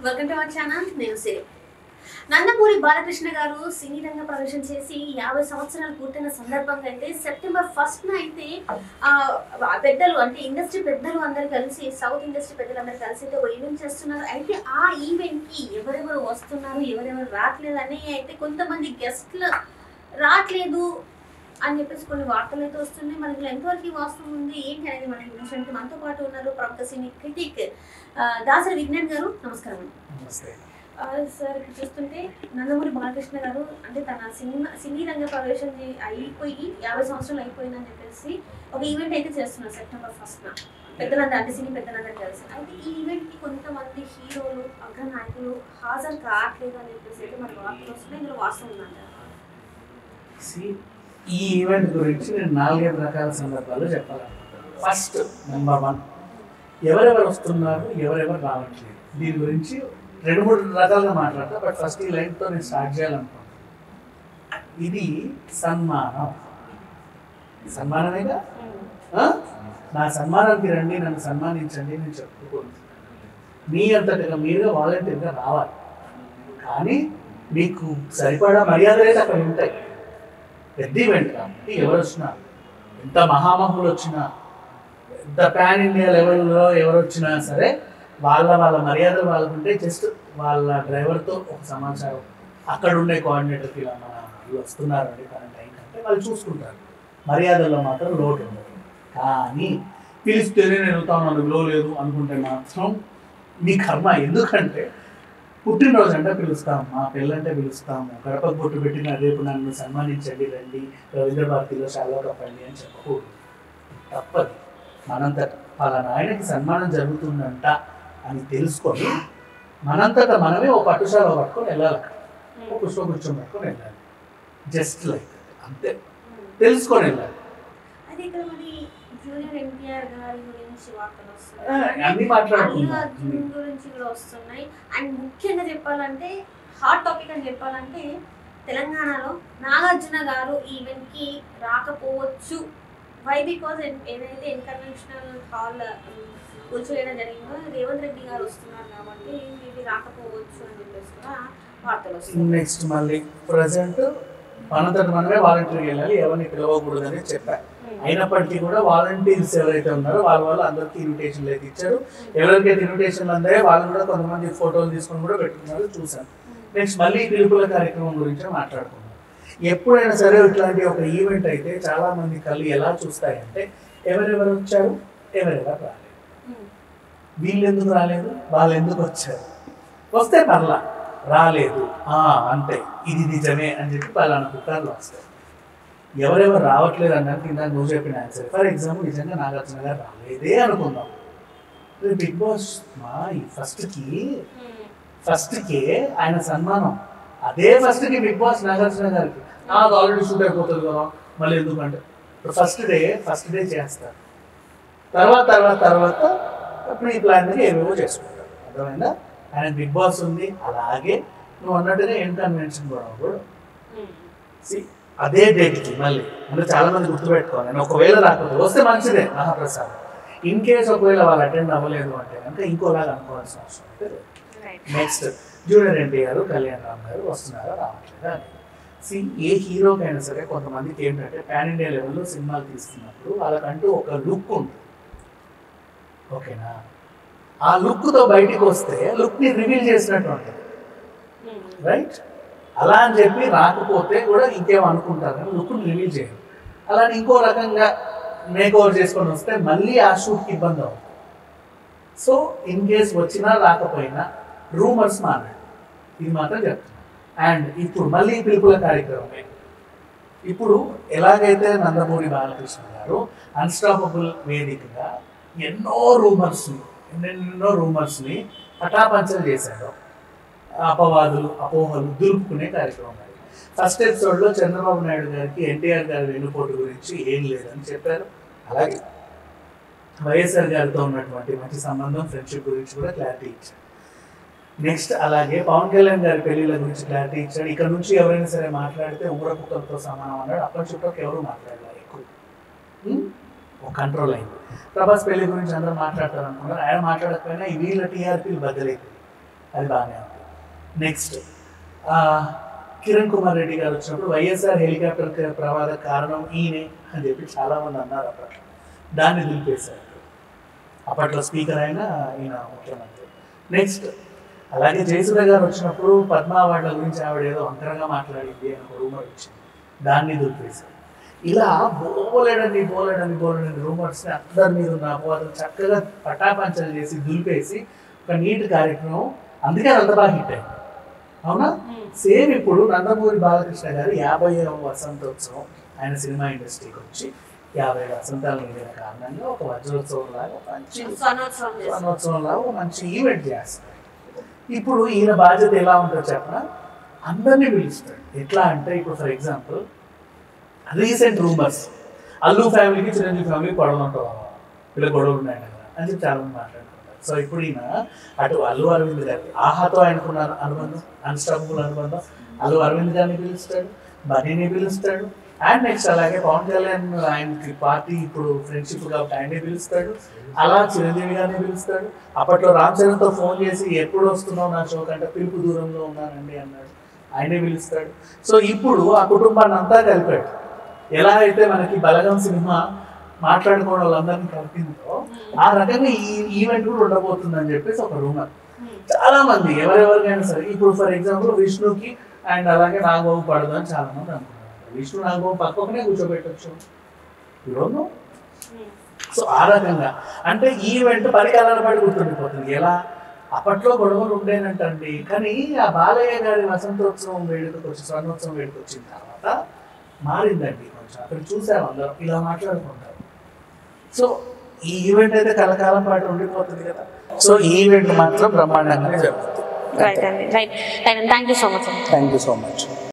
Welcome to our channel. నేను సిరి. నందమూరి బాలకృష్ణ గారు సినీ రంగ ప్రవేశం చేసి 50 సంవత్సరాలు పూర్తయిన సందర్భంగా అయితే సెప్టెంబర్ 1న అయితే పెద్దలు అంటే ఇండస్ట్రీ పెద్దలు అందరు కలిసి సౌత్ ఇండస్ట్రీ పెద్దలు అందరు కలిసి అయితే ఒక ఈవెంట్ చేస్తున్నారు. అయితే ఆ ఈవెంట్ కి ఎవరెవరు వస్తున్నారు ఎవరెవరు రావట్లేదు అని అయితే కొంతమంది గెస్ట్లు రావట్లేదు అని చెప్పేసి కొన్ని వార్తలు అయితే వస్తున్నాయి. మరి ఇందులో ఎంతవరకు వాస్తవం ఉంది ఏంటి అనేది మన ఇన్ఫర్మేషన్ మనతో పాటు ఉన్నారు ప్రముఖ సినీ క్రిటిక్ దాసరి విజ్ఞాన్ గారు. నమస్కారం. సార్ ఇక్కడ చూస్తుంటే నందమూరి బాలకృష్ణ గారు అంటే తన సినీ రంగ ప్రవేశం అయిపోయి 50 సంవత్సరాలు అయిపోయిందని చెప్పేసి ఒక ఈవెంట్ అయితే చేస్తున్నారు సెప్టెంబర్ 1న పెద్దలందరూ అంటే సినీ పెద్దలందరూ కలిసి. అయితే ఈ ఈవెంట్ కి కొంతమంది హీరోలు అగ్రనాయకులు హాజరు కావట్లేదు అని చెప్పేసి అయితే మరి వార్తలు వస్తున్నాయి. ఇందులో వాస్తవం ఉందంటారు? ఈ ఈవెంట్ గురించి నేను 4-5 రకాల సందర్భాలు చెప్పాలనుకుంటున్నాను. ఫస్ట్ నెంబర్ 1, ఎవరెవరు వస్తున్నారు ఎవరెవరు రావట్లేదు దీని గురించి 2-3 రకాలుగా మాట్లాడతా. బట్ ఫస్ట్ ఈ లైన్తో నేను స్టార్ట్ చేయాలనుకుంటున్నాను. ఇది సన్మానమేగా. నా సన్మానానికి రండి, నన్ను సన్మానించండి నేను చెప్పుకోండి. మీ అంతటిగా మీరుగా వాలంటీర్గా రావాలి. కానీ మీకు సరిపడా మర్యాదలు అయితే అక్కడ ఉంటాయి. పెద్ద ఈవెంట్ కాబట్టి ఎవరు వచ్చినా, ఎంత మహామహులు వచ్చినా, ఎంత పాన్ ఇండియా లెవెల్లో ఎవరు వచ్చినా సరే వాళ్ళ మర్యాదలు వాళ్ళకుంటే జస్ట్ వాళ్ళ డ్రైవర్తో ఒక సమాచారం అక్కడ ఉండే కోఆర్డినేటర్కి ఇలా మన వాళ్ళు వస్తున్నారండి తన టైం అంటే వాళ్ళు చూసుకుంటారు. మర్యాదల్లో మాత్రం లోటు ఉండదు. కానీ పిలిస్తేనే నేను వెళ్తాను అందులో లేదు అనుకుంటే మాత్రం నీ కర్మ. ఎందుకంటే పుట్టినరోజు అంటే పిలుస్తాము, మా పెళ్ళంటే పిలుస్తాము, గడపకు బొట్టు పెట్టిన రేపు నన్ను సన్మానించండి రండి రవీంద్ర భారతిలో చాలా కప్పండి అని చెప్పకూడదు. తప్పదు. మనంతట పలానా ఆయనకి సన్మానం జరుగుతుందంట అని తెలుసుకొని మనంతటా మనమే ఓ పట్టుశాల పట్టుకొని వెళ్ళాలి. ఒక పుష్పగుచ్చం పట్టుకొని వెళ్ళాలి. జస్ట్ లైక్ అంతే, తెలుసుకొని వెళ్ళాలి. జూనియర్ ఎన్టీఆర్ గారి గురించి వార్తలు వస్తున్నాయి, అన్ని మాట్లాడుతున్నాం గురించి కూడా వస్తున్నాయి. అండ్ ముఖ్యంగా చెప్పాలంటే హాట్ టాపిక్ అని చెప్పాలంటే తెలంగాణలో నాగార్జున గారు ఈవెంట్ కి రాకపోవచ్చు. వై? బికాజ్ ఏదైతే ఇంటర్నేషనల్ హాల్ కూల్చివేయడం జరిగిందో రేవంత్ రెడ్డి గారు వస్తున్నారు కాబట్టి ఇది రాకపోవచ్చు అని చెప్పేసి కూడా వార్తలు వస్తున్నాయి. నెక్స్ట్ మళ్ళీ ప్రజెంట్ మనంతట మనమే వాలంటీర్కి వెళ్ళాలి, ఎవరిని పిలవకూడదని చెప్పారు. అయినప్పటికీ కూడా వాలంటీర్స్ ఎవరైతే ఉన్నారో వాళ్ళు అందరికీ ఇన్విటేషన్లు అయితే ఇచ్చారు. ఎవరికైతే ఇన్విటేషన్లు అందాయో వాళ్ళు కూడా కొంతమంది ఫోటోలు తీసుకొని కూడా పెట్టుకున్నారు, చూసాను. నెక్స్ట్ మళ్ళీ పిలుపుల కార్యక్రమం గురించి మాట్లాడుకున్నాం. ఎప్పుడైనా సరే ఇట్లాంటి ఒక ఈవెంట్ అయితే చాలా మంది కళ్ళు ఎలా చూస్తాయంటే ఎవరెవరు వచ్చారు ఎవరెవరు రాలేదు, వీళ్ళు ఎందుకు రాలేదు వాళ్ళు ఎందుకు వచ్చారు, వస్తే పర్లా రాలేదు అంటే ఇది నిజమే అని చెప్పి పలానా పుకార్లు వస్తాయి. ఎవరెవరు రావట్లేదు అన్నాక ఇందాక నువ్వు చెప్పిన ఆన్సర్. ఫర్ ఎగ్జాంపుల్ నిజంగా నాగార్జున గారు రాలేదే అనుకుందాం. బిగ్ బాస్ మా ఈ ఫస్ట్కి ఆయన సన్మానం అదే ఫస్ట్కి బిగ్ బాస్ నాగార్జున గారికి నాకు ఆల్రెడీ షూట్ అయిపోతుంది కదా మళ్ళీ ఎందుకంటే ఫస్ట్ డే చేస్తారు. తర్వాత ప్రీ ప్లాన్గా ఏవేవో చేసుకుంటారు. అర్థమైందా? ఆయన బిగ్ బాస్ ఉంది. అలాగే నువ్వు అన్నట్టుగా ఏం కన్వెన్షన్ కూడా అదే డేట్కి మళ్ళీ అంటే చాలా మంది గుర్తుపెట్టుకోవాలి. నేను ఒకవేళ రాకపోతే వస్తే మంచిదే మహాప్రసాద్. ఇన్ కేస్ ఒకవేళ వాళ్ళు అటెండ్ అవ్వలేదు అంటే కనుక ఇంకోలాగా అనుకోవాల్సిన అవసరం అయితే లేదు. నెక్స్ట్ జూనియర్ ఎన్టీఆర్ కళ్యాణ్ రామ్ గారు వస్తున్నారా రావట్లేదా అని. ఏ హీరోకైనా సరే కొంతమందికి ఏంటంటే పాన్ ఇండియా లెవెల్లో సినిమాలు తీస్తున్నప్పుడు వాళ్ళకంటూ ఒక లుక్ ఉంటుంది. ఓకేనా? ఆ లుక్తో బయటికి వస్తే లుక్ని రివీల్ చేసినట్టు ఉంటుంది. రైట్? అలా అని చెప్పి రాకపోతే కూడా ఇంకేమనుకుంటారు కానీ లుక్ని రివీల్ చేయరు. అలానే ఇంకో రకంగా మేక్ ఓవర్ చేసుకొని వస్తే మళ్ళీ ఆ షూట్కి ఇబ్బంది అవుతుంది. సో ఇన్ కేస్ వచ్చినా రాకపోయినా రూమర్స్ మారాడు. ఇది మాత్రం చెప్తున్నాను. అండ్ ఇప్పుడు మళ్ళీ పిలుపుల కార్యక్రమమే. ఇప్పుడు ఎలాగైతే నందమూరి బాలకృష్ణ గారు అన్స్టాపబుల్ వేదికగా ఎన్నో రూమర్స్ని పటాపంచలు చేశాడు. అపోహలు దులుపుకునే కార్యక్రమం. ఫస్ట్ ఎపిసోడ్లో చంద్రబాబు నాయుడు గారికి ఎన్టీఆర్ గారి వెన్నుపోటు గురించి ఏం లేదని చెప్పారు. అలాగే వైఎస్ఆర్ గారితో ఉన్నటువంటి మంచి సంబంధం ఫ్రెండ్షిప్ గురించి కూడా క్లారిటీ ఇచ్చారు. నెక్స్ట్ అలాగే పవన్ కళ్యాణ్ గారి పెళ్లిళ్ళ గురించి క్లారిటీ ఇచ్చాడు. ఇక్కడ నుంచి ఎవరైనా సరే మాట్లాడితే ఉగ్ర కుక్కలతో సమానం అన్నాడు. అప్పటి చుట్టూ ఎవరు మాట్లాడలేదు, ఎక్కువ ఒక కంట్రోల్ అయింది. ప్రభాస్ పెళ్లి గురించి అందరూ మాట్లాడతారు అనుకున్నారు. ఆయన మాట్లాడకపోయినా వీళ్ళ టీఆర్పీలు బద్దలైపోయి అది బాగానే ఉంది. నెక్స్ట్ కిరణ్ కుమార్ రెడ్డి గారు వచ్చినప్పుడు వైఎస్ఆర్ హెలికాప్టర్ ప్రమాద కారణం ఈయనే అని చెప్పి చాలామంది అన్నారు అప్పట్లో. దాన్ని దులిపేశారు. అప్పట్లో స్పీకర్ అయిన ఈయన ముఖ్యమంత్రి. నెక్స్ట్ అలాగే జయసుధ గారు వచ్చినప్పుడు పద్మా అవార్డుల గురించి ఆవిడ ఏదో వంకరగా మాట్లాడింది అని ఒక రూమర్ వచ్చింది. దాన్ని దులిపేశారు. ఇలా బోలెడని రూమర్స్ని అందరి మీద ఉన్న అపవాదం చక్కగా పటాపంచలు చేసి దులిపేసి ఒక నీట్ కార్యక్రమం. అందుకే అంత బాగా హిట్ అయింది. అవునా? సేమ్ ఇప్పుడు నందమూరి బాలకృష్ణ గారు 50వ వసంతోత్సవం ఆయన సినిమా ఇండస్ట్రీకి వచ్చి 50 వసంతాలు నిండిన కారణంగా ఒక వజ్రోత్సవం లాగా మంచి స్వర్ణోత్సవం లాగా ఒక మంచి ఈవెంట్ చేస్తారు. ఇప్పుడు ఈయన బాధ్యత ఎలా ఉంటుందో చెప్పిన అందరినీ పిలుస్తాడు. ఎట్లా అంటే ఇప్పుడు for example recent rumours Allu ఫ్యామిలీకి చిరంజీవి ఫ్యామిలీకి గొడవలు ఉంటాం, వీళ్ళ గొడవలు ఉన్నాయి కదా అని చెప్పి చాలా మంది మాట్లాడుకుంటారు. సో ఇప్పుడు ఈయన అటు అల్లు అరవింద్ గారి ఆహాతో ఆయనకున్న అనుబంధం, అన్స్టాపబుల్ అనుబంధం, అల్లు అరవింద్ గారిని పిలుస్తాడు, బన్నీని పిలుస్తాడు. అండ్ నెక్స్ట్ అలాగే పవన్ కళ్యాణ్ ఆయనకి పార్టీ ఇప్పుడు ఫ్రెండ్షిప్ కాబట్టి ఆయనే పిలుస్తాడు. అలా చిరంజీవి గారిని పిలుస్తాడు. అప్పట్లో రామ్ చరణ్తో ఫోన్ చేసి ఎప్పుడు వస్తున్నావు నా షోకి అంటే పిలుపు దూరంలో ఉన్నానండి అన్నాడు, ఆయనే పిలుస్తాడు. సో ఇప్పుడు ఆ కుటుంబాన్ని అంతా కలిపాడు. ఎలా అయితే మనకి బలగం సినిమా మాట్లాడుకోవడం వాళ్ళందరినీ కలిపిందో ఆ రకంగా ఈ ఈవెంట్ కూడా ఉండబోతుందని చెప్పేసి ఒక రూమర్. చాలా మంది ఎవరెవరికైనా సరే ఇప్పుడు ఫర్ ఎగ్జాంపుల్ విష్ణుకి అండ్ అలాగే నాగబాబు పడదు అని చాలా మంది అనుకున్నారు. విష్ణు నాగబాబు పక్కనే కూర్చోబెట్టచ్చు. సో ఆ రకంగా అంటే ఈవెంట్ పరికాలాల పాటు గుర్తుండిపోతుంది. ఎలా అప్పట్లో గొడవలు ఉండేనంటండి, కానీ ఆ బాలయ్య గారి వసంతోత్సవం వేడుకకు వచ్చి స్వర్ణోత్సవం వేడుక వచ్చిన తర్వాత మారిందండి కొంచెం. అక్కడ చూసాము అందరం ఇలా మాట్లాడుకుంటారు. సో ఈ ఈవెంట్ అయితే కలకాలం పాటు ఉండిపోతుంది కదా. సో ఈ ఈవెంట్ మాత్రం బ్రహ్మాండంగానే జరుగుతుంది. రైట్ అండి, right. Thank you so much. Thank you so much.